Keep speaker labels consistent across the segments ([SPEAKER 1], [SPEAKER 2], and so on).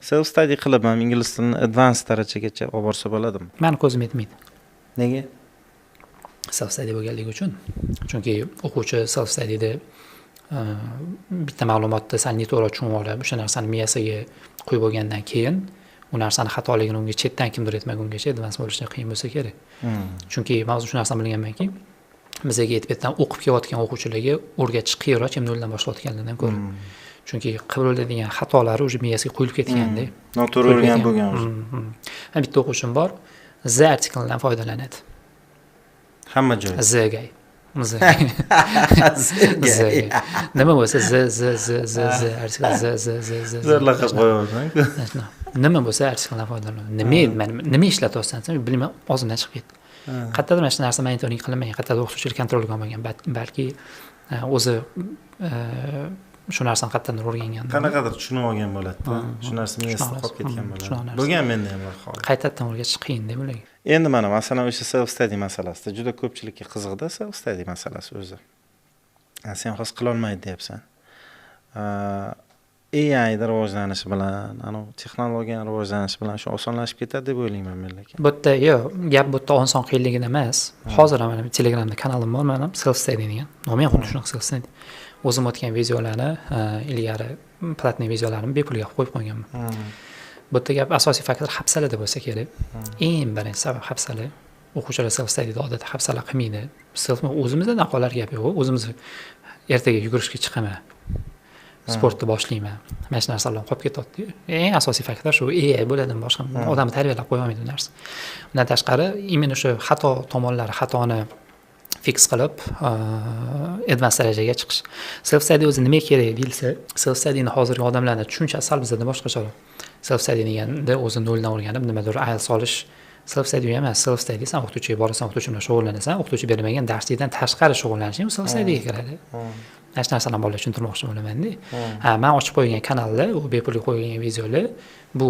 [SPEAKER 1] self study qilib ham ingliz tilini advanced darajagacha olib borsa bo'ladimi?
[SPEAKER 2] Meni ko'zim yetmaydi.
[SPEAKER 1] Nega?
[SPEAKER 2] Self study bo'lganligi uchun. Chunki o'quvchi self studyda bitta ma'lumotni sal to'g'ri tushunib olib, o'sha narsani miyasiga qo'yib bo'lgandan keyin u narsani xatoligini unga chetdan kimdir aytmagungacha advance bo'lishi qiyin bo'lsa kerak. Chunki mavzu shu narsani bilganmanki, bizga yetib o'qib kelayotgan o'quvchilarga o'rgatish qiyinroq, kim noldan boshlayotgandan ko'ra. Chunki qiriladigan xatolari o'sha miyasiga qo'yilib ketganda,
[SPEAKER 1] noto'g'ri o'rganib bo'lgan o'zi.
[SPEAKER 2] Bitta o'quvchim bor, z artikldan foydalanadi.
[SPEAKER 1] Hamma joy.
[SPEAKER 2] Zga. Nima bo'lsa
[SPEAKER 1] Zo'rlab qo'yaversan-ku.
[SPEAKER 2] Nima bo'lsa artikldan foydalanadi. Nima ishlatyapsan, bilmayman, o'zimdan chiqib ketdi. Qayerdadir mana shu narsa monitoring qilinmagan, qayerdadir o'qituvchilar kontrol qilmagan, balki o'zi shu narsani qayerdandir o'rgangan.
[SPEAKER 1] Qanaqadir tushunib olgan bo'ladi-da. Shu narsa miyasida qolib ketgan bo'ladi. Bo'lgan menda ham bor hol.
[SPEAKER 2] Qaytadan o'rgatish qiyin deb o'ylayman.
[SPEAKER 1] Endi mana masalan o'sha self study masalasida juda ko'pchilikka qiziqda self study masalasi o'zi. Sen hozir qila olmaydi deyapsan. AI da rivojlanishi bilan, texnologiyaning rivojlanishi bilan shu osonlashib ketadi deb o'ylayman men lekin.
[SPEAKER 2] Bu yerda gap bu yerda oson qiyinligida emas. Hozir ham mana Telegramda kanalim bor, mana self study degan. Nomi ham xuddi shunaqa self study. O'zim o'tgan videolarni, ilgari platniy videolarimni bepulga qo'yib qo'yganman. Bu yerda gap asosiy faktor hafsalada bo'lsa kerak. Eng birinchi sabab hafsala. O'quvchilar self studyda odatda hafsala qilmaydi. O'zimizdan qolar gap yo'q. O'zimiz ertaga yugurishga chiqaman. Sportni boshlayman. Mana shu narsalar bilan qolib ketadi. Eng asosiy faktor shu AI bo'ladimi boshqa odamni tarbiyalab qo'ya olmaydi bu narsa. Undan tashqari, imенно shu xato tomonlari, xatoni fix qilib, advanced darajaga chiqish. Self study o'zi nima kerak deyilsa, self studyni hozirgi odamlarning tushunchasi sal bizda boshqacha. Self study deganda o'zi noldan o'rganib, nimadir IELTS olish self study emas. Self study san o'qituvchiga borasan, o'qituvchi bilan shug'ullanasan, o'qituvchi bermagan darslikdan tashqari shug'ullanish ham self studyga kiradi. Mana shu narsalarni bolalarga tushuntirmoqchi bo'laman-da. Men ochib qo'ygan kanalda, u bepul qo'ygan videolar bu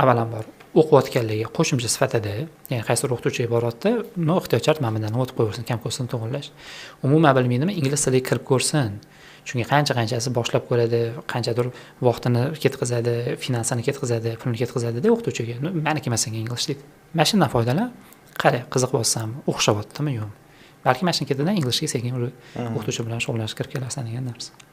[SPEAKER 2] avvalambor o'qiyotganlarga qo'shimcha sifatida, ya'ni qaysi o'qituvchiga boradida, ehtiyojat mana bundan o'tib qo'yversin, kam ko'rsini to'g'irlash. Umuman bilmaydimi, ingliz tiliga kirib ko'rsin. Chunki qanchasi boshlab ko'radi, qanchadir vaqtini ketkazadi, finansini ketkazadi, pulni ketkazadi-da o'qituvchiga. Meniki masalan ingliz deydi. Mashindan foydalan, qara, qiziq bo'lsam, o'xshayottimi yo'qmi? Balki mashina ketidan inglizga sekin o'qituvchi bilan shug'ullanishga kirib kelarsan degan narsa.